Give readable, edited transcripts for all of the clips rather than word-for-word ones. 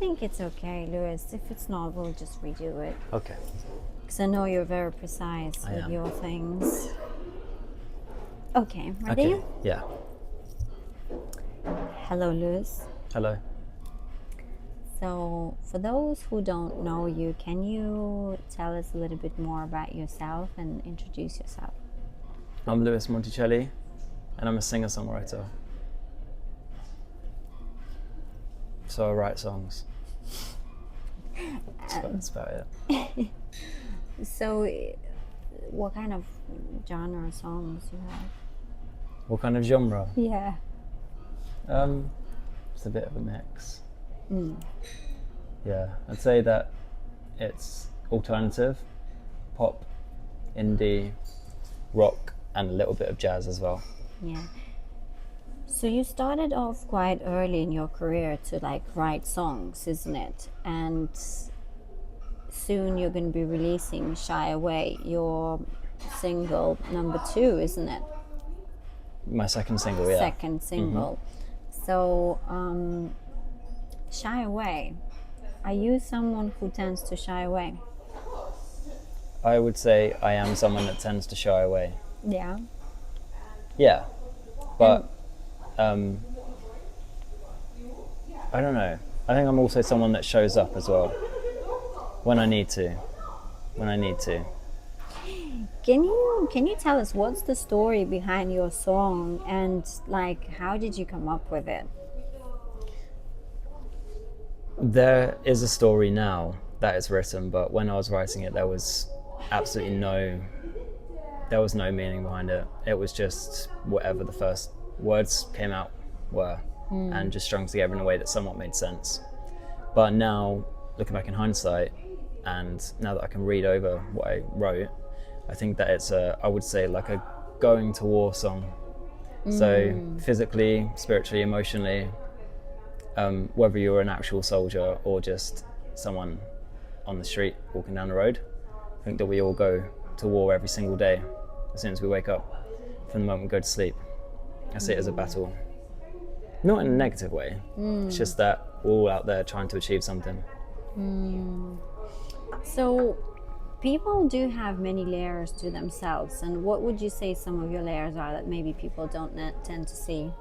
think it's okay, Lewis. If it's not, we'll just redo it. Okay. Because I know you're very precise I with am. your things. Okay, ready? Okay. Yeah. Hello, Lewis. Hello. So, for those who don't know you, can you tell us a little bit more about yourself and introduce yourself? I'm Lewis Monticelli, and I'm a singer-songwriter. So I write songs. That's about it. So, what kind of genre songs you have? What kind of genre? Yeah. It's a bit of a mix. Mm. Yeah, I'd say that it's alternative, pop, indie, rock, and a little bit of jazz as well. Yeah. So you started off quite early in your career to like write songs, isn't it? And soon you're going to be releasing Shy Away, your single number 2, isn't it? My second single, yeah. Second single. So, Shy Away. Are you someone who tends to shy away? I would say I am someone that tends to shy away. Yeah. Yeah, but I don't know. I think I'm also someone that shows up as well when I need to. Can you tell us what's the story behind your song and like how did you come up with it? There is a story now that is written, but when I was writing it, there was absolutely no meaning behind it. It was just whatever the first words came out were, and just strung together in a way that somewhat made sense. But now, looking back in hindsight, and now that I can read over what I wrote, I think that it's I would say like a going to war song. So physically, spiritually, emotionally, whether you're an actual soldier or just someone on the street walking down the road, I think that we all go to war every single day as soon as we wake up, from the moment we go to sleep. I see it as a battle. Not in a negative way, it's just that we're all out there trying to achieve something. So people do have many layers to themselves, and what would you say some of your layers are that maybe people don't tend to see?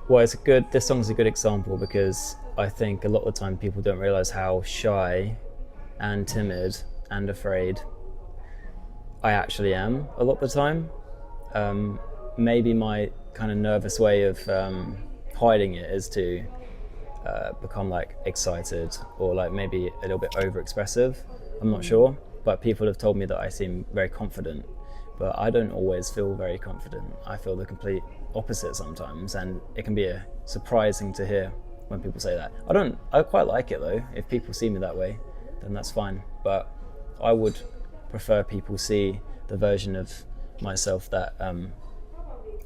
Well, this song's a good example because I think a lot of the time people don't realize how shy and timid and afraid I actually am a lot of the time. Maybe my kind of nervous way of hiding it is to become like excited or like maybe a little bit over-expressive. I'm not sure, but people have told me that I seem very confident, but I don't always feel very confident. I feel the complete opposite sometimes, and it can be surprising to hear when people say that. I quite like it though. If people see me that way, then that's fine, but I would prefer people see the version of myself that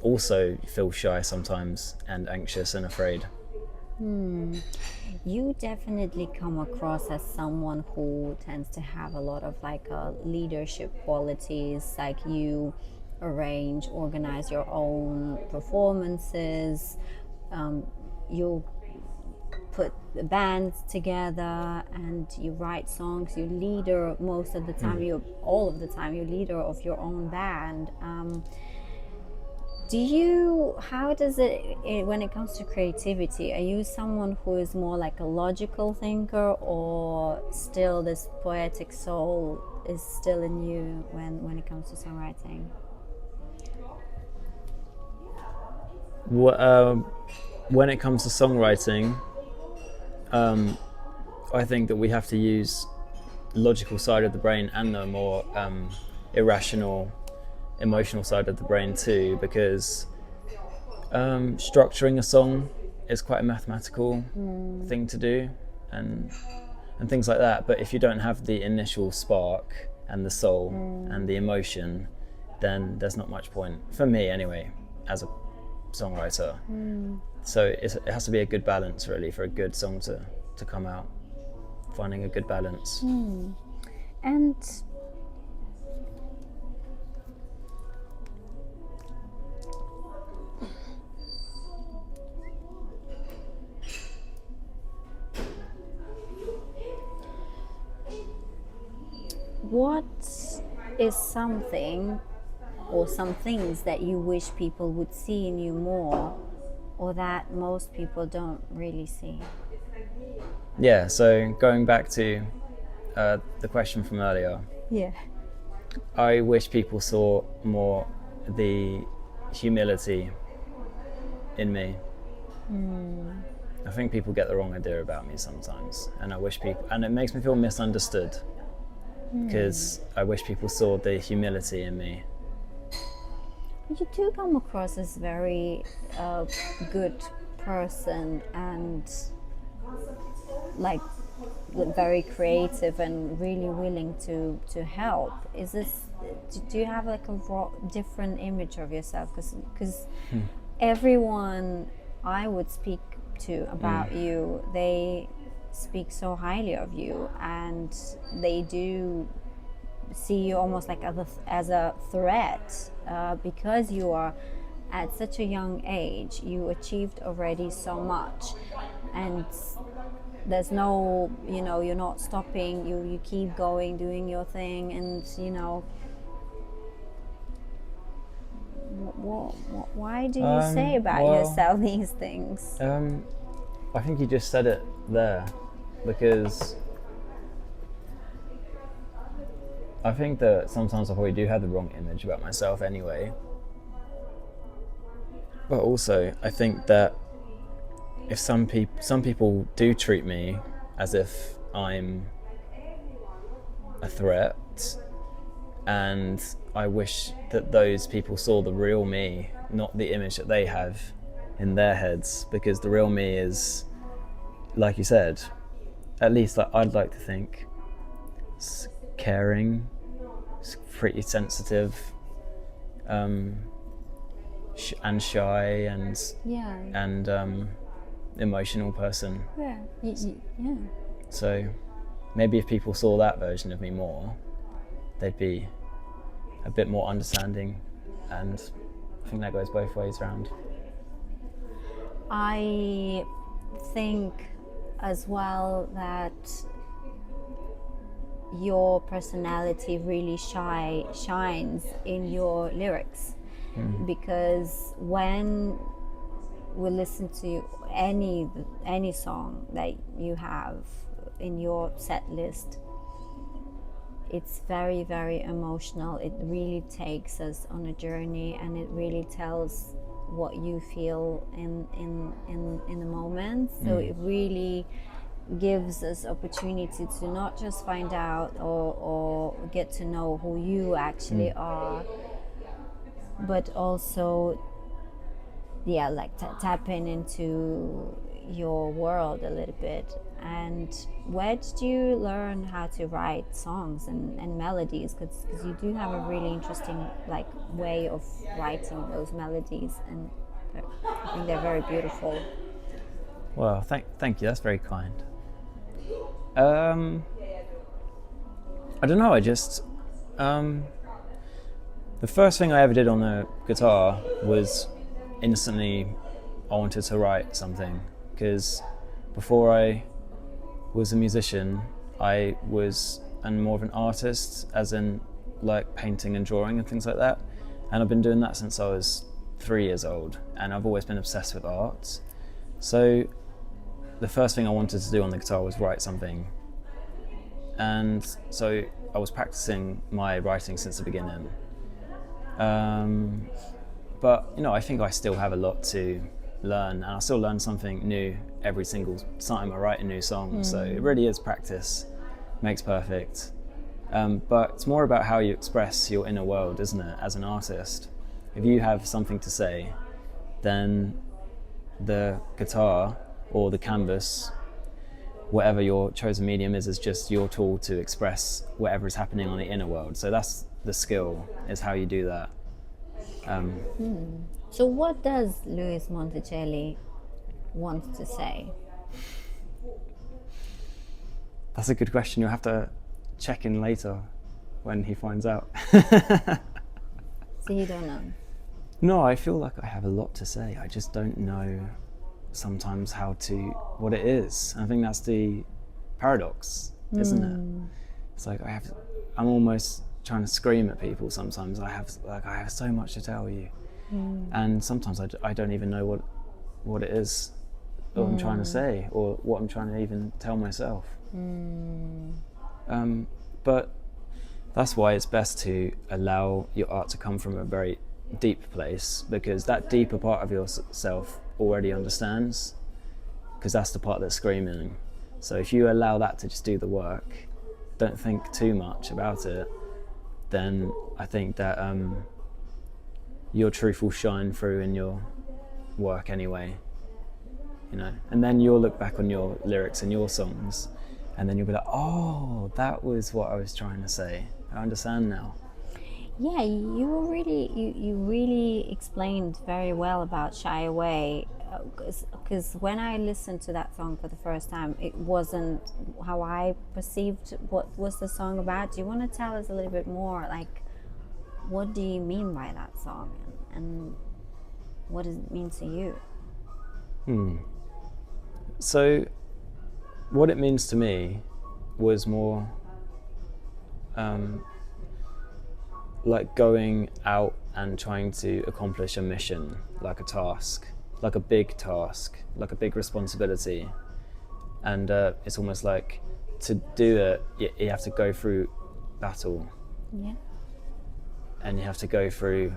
also feels shy sometimes and anxious and afraid. You definitely come across as someone who tends to have a lot of like leadership qualities, like you organize your own performances, you put the bands together and you write songs, you leader most of the time, all of the time, you're leader of your own band. How does it, when it comes to creativity, are you someone who is more like a logical thinker, or still this poetic soul is still in you when it comes to songwriting? When it comes to songwriting, I think that we have to use the logical side of the brain and the more irrational, emotional side of the brain too, because structuring a song is quite a mathematical thing to do, and things like that. But if you don't have the initial spark and the soul and the emotion, then there's not much point, for me anyway, as a songwriter. So it has to be a good balance really for a good song to come out, finding a good balance. And What is something or some things that you wish people would see in you more, or that most people don't really see? Yeah, so going back to the question from earlier, Yeah. I wish people saw more the humility in me. I think people get the wrong idea about me sometimes, and I wish people, and it makes me feel misunderstood because I wish people saw the humility in me. You do come across as very good person and like very creative and really willing to help. Is this? Do you have like a different image of yourself? Because everyone I would speak to about you, they speak so highly of you, and they do see you almost like as a threat, because you are at such a young age. You achieved already so much, and there's no, you're not stopping. You keep going, doing your thing, and why do you say about yourself these things? I think you just said it there, because I think that sometimes I probably do have the wrong image about myself anyway. But also, I think that if some people do treat me as if I'm a threat, and I wish that those people saw the real me, not the image that they have in their heads, because the real me is, like you said, at least I'd like to think, caring, pretty sensitive, and shy, and emotional person. Yeah. So maybe if people saw that version of me more, they'd be a bit more understanding, and I think that goes both ways round. I think as well that your personality really shines in your lyrics, because when we listen to any song that you have in your set list, it's very, very emotional. It really takes us on a journey, and it really tells what you feel in the moment. So it really gives us opportunity to not just find out or get to know who you actually are, but also like tapping into your world a little bit. And where did you learn how to write songs and melodies? Because you do have a really interesting like way of writing those melodies, and I think they're very beautiful. Well, thank you. That's very kind. I don't know. I just the first thing I ever did on the guitar was instantly I wanted to write something, because before I was a musician, I was more of an artist, as in like painting and drawing and things like that. And I've been doing that since I was 3 years old, and I've always been obsessed with art. So the first thing I wanted to do on the guitar was write something. And so I was practicing my writing since the beginning. But I think I still have a lot to learn, and I still learn something new every single time I write a new song. So it really is practice makes perfect. But it's more about how you express your inner world, isn't it, as an artist? If you have something to say, then the guitar or the canvas, whatever your chosen medium is just your tool to express whatever is happening on the inner world. So that's the skill, is how you do that. So what does Lewis Monticelli want to say? That's a good question. You'll have to check in later when he finds out. So you don't know? No, I feel like I have a lot to say. I just don't know sometimes what it is. I think that's the paradox, isn't it? it's like I'm almost trying to scream at people sometimes. I have so much to tell you, and sometimes I don't even know what it is that I'm trying to say, or what I'm trying to even tell myself. But that's why it's best to allow your art to come from a very deep place, because that deeper part of yourself already understands, because that's the part that's screaming. So if you allow that to just do the work, don't think too much about it, then I think that your truth will shine through in your work anyway, you know. And then you'll look back on your lyrics and your songs, and then you'll be like, oh, that was what I was trying to say. I understand now. Yeah, you really explained very well about Shy Away, because when I listened to that song for the first time, it wasn't how I perceived what was the song about. Do you want to tell us a little bit more, like, what do you mean by that song, and what does it mean to you? So what it means to me was more like going out and trying to accomplish a mission, like a task, like a big task, like a big responsibility. And it's almost like, to do it, you have to go through battle. Yeah. And you have to go through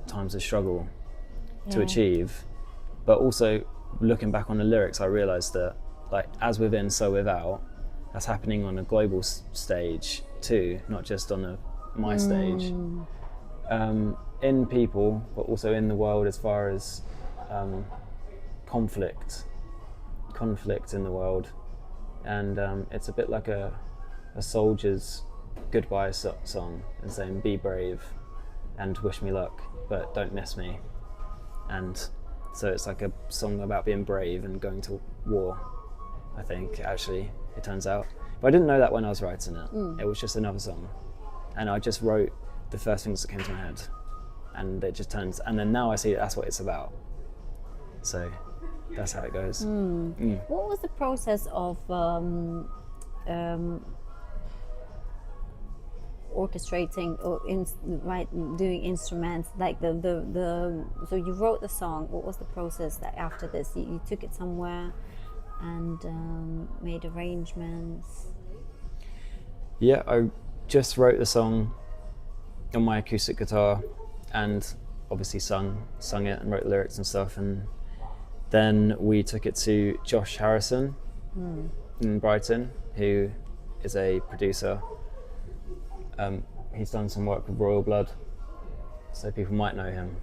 times of struggle to achieve. But also, looking back on the lyrics, I realized that, like, as within, so without, that's happening on a global stage too, not just on my stage. In people, but also in the world, as far as conflict in the world. And it's a bit like a soldier's goodbye song, and saying, be brave and wish me luck, but don't miss me. And so it's like a song about being brave and going to war, I think, actually, it turns out. But I didn't know that when I was writing it. It was just another song. And I just wrote the first things that came to my head. And it just turns, and then now I see that's what it's about. So that's how it goes. What was the process of orchestrating or doing instruments, like the so you wrote the song? What was the process that after this you took it somewhere and made arrangements? Yeah, I just wrote the song on my acoustic guitar, and obviously sung it and wrote lyrics and stuff. And then we took it to Josh Harrison in Brighton, who is a producer. He's done some work with Royal Blood, so people might know him.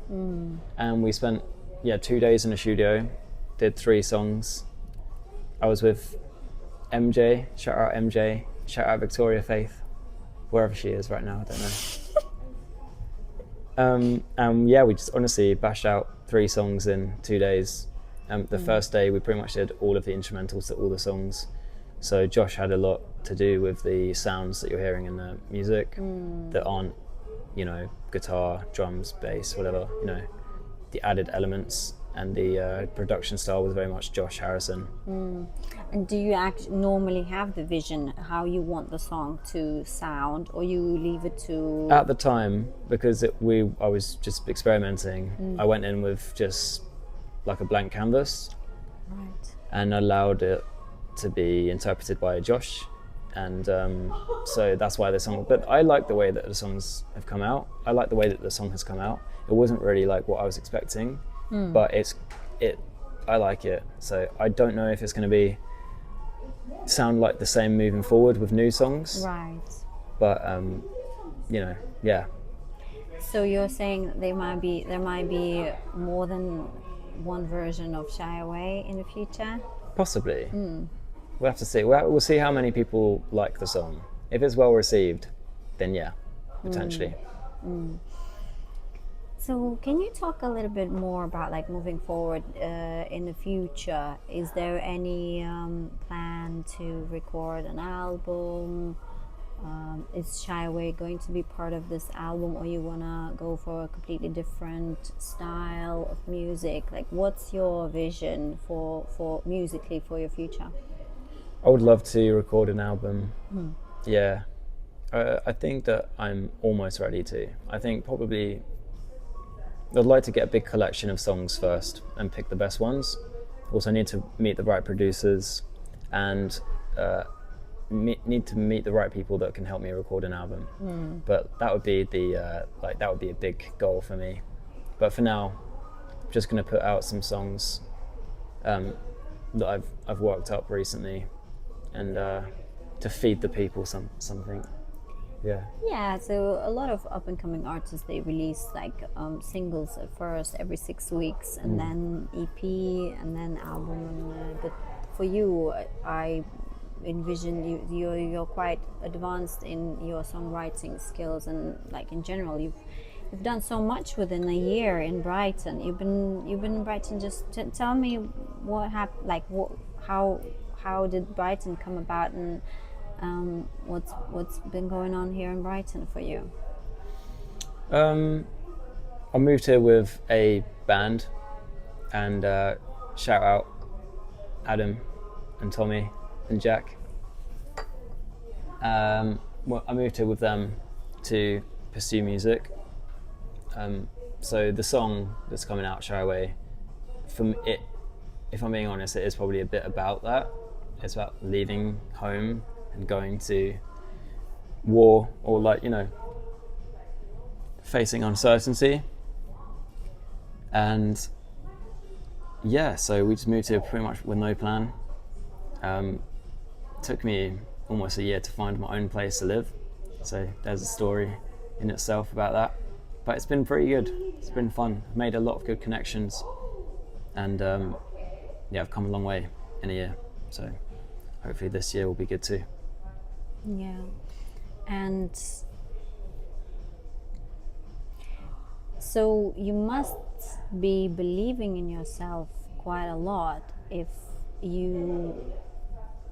And we spent 2 days in the studio, did 3 songs. I was with MJ, shout out MJ, shout out Viktorija Faith, wherever she is right now, I don't know. We just honestly bashed out 3 songs in 2 days. The first day we pretty much did all of the instrumentals to all the songs. So Josh had a lot to do with the sounds that you're hearing in the music that aren't, guitar, drums, bass, whatever, the added elements. And the production style was very much Josh Harrison. And do you normally have the vision how you want the song to sound, or you leave it to? At the time, because I was just experimenting, I went in with just like a blank canvas, right, and allowed it to be interpreted by Josh. And so that's why the song, but I like the way that the songs have come out. I like the way that the song has come out. It wasn't really like what I was expecting. But I like it. So I don't know if it's going to sound like the same moving forward with new songs. Right. But yeah. So you're saying there might be more than one version of Shy Away in the future? Possibly. We'll have to see. We'll see how many people like the song. If it's well received, then yeah, potentially. So can you talk a little bit more about, like, moving forward in the future? Is there any plan to record an album? Is Shy Away going to be part of this album, or you wanna go for a completely different style of music? Like, what's your vision for musically for your future? I would love to record an album. Yeah, I think that I'm almost ready to. I think probably I'd like to get a big collection of songs first and pick the best ones. Also need to meet the right producers and need to meet the right people that can help me record an album. But that would be that would be a big goal for me. But for now, I'm just going to put out some songs that I've worked up recently, and to feed the people something. Yeah. Yeah, so a lot of up and coming artists, they release like singles at first every 6 weeks, and then EP, and then album. And, but for you, I envision you're quite advanced in your songwriting skills, and like in general, you've done so much within a year in Brighton. You've been in Brighton. Just tell me what happened. Like how did Brighton come about, and what's been going on here in Brighton for you? I moved here with a band, and shout out Adam and Tommy and Jack. Well, I moved here with them to pursue music. So the song that's coming out, Shy Away, from it, if I'm being honest, it is probably a bit about that. It's about leaving home and going to war, or like, you know, facing uncertainty. And yeah, so we just moved here pretty much with no plan. Took me almost a year to find my own place to live, so there's a story in itself about that. But it's been pretty good. It's been fun. I've made a lot of good connections, and yeah, I've come a long way in a year, so hopefully this year will be good too. Yeah. And so you must be believing in yourself quite a lot if you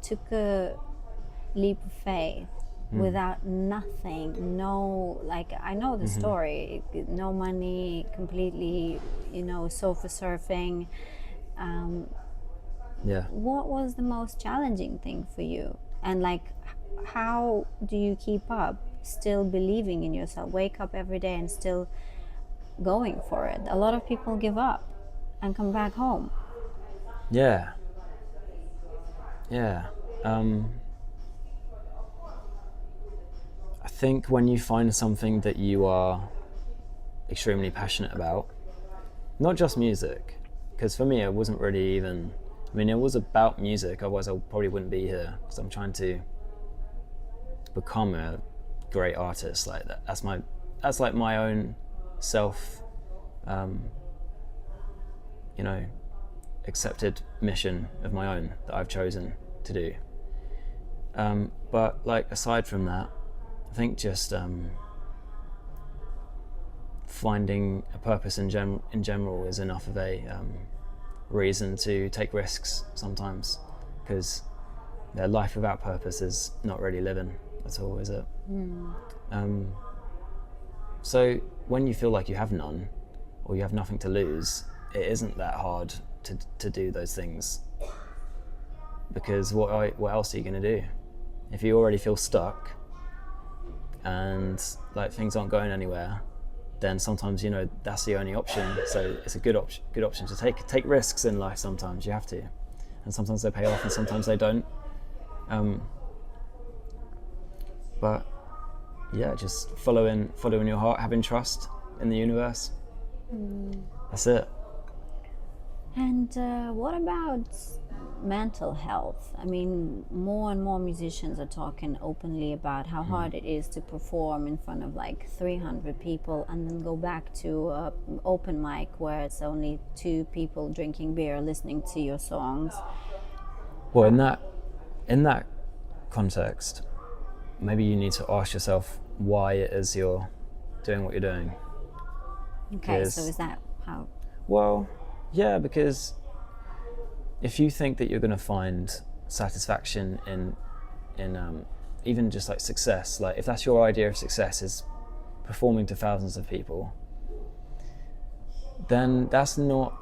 took a leap of faith without nothing, no, like, I know the story, no money, completely, you know, sofa surfing. Yeah. What was the most challenging thing for you? And like, how do you keep up, still believing in yourself, wake up every day and still going for it? A lot of people give up and come back home. Yeah. I think when you find something that you are extremely passionate about, not just music, because for me it wasn't really even, I mean, it was about music, otherwise I probably wouldn't be here, because I'm trying to become a great artist. Like that. That's like my own self, you know, accepted mission of my own that I've chosen to do. But like, aside from that, I think just finding a purpose in general is enough of a reason to take risks sometimes, because their life without purpose is not really living at all, is it? So when you feel like you have none, or you have nothing to lose, it isn't that hard to do those things, because what else are you going to do if you already feel stuck and like things aren't going anywhere? Then sometimes, you know, that's the only option. So it's a good option to take risks in life. Sometimes you have to, and sometimes they pay off and sometimes they don't. But yeah, just following your heart, having trust in the universe. That's it. And what about mental health? I mean, more and more musicians are talking openly about how hard it is to perform in front of like 300 people and then go back to an open mic where it's only 2 people drinking beer listening to your songs. Well, in that context, maybe you need to ask yourself why it is you're doing what you're doing. Okay, so is that how? Well, yeah, because if you think that you're going to find satisfaction in even just like success, like if that's your idea of success is performing to thousands of people, then that's not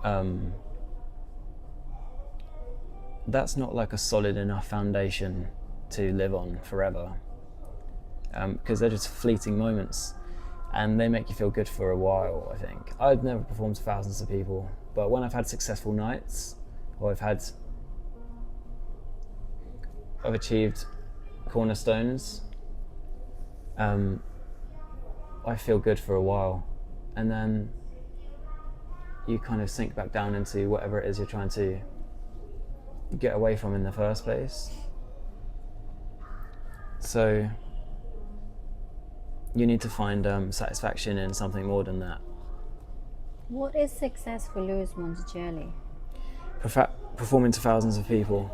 like a solid enough foundation to live on forever. because they're just fleeting moments, and they make you feel good for a while. I think I've never performed to thousands of people, but when I've had successful nights, or I've achieved cornerstones, I feel good for a while, and then you kind of sink back down into whatever it is you're trying to get away from in the first place. So you need to find satisfaction in something more than that. What is success for Lewis Monticelli? Performing to thousands of people.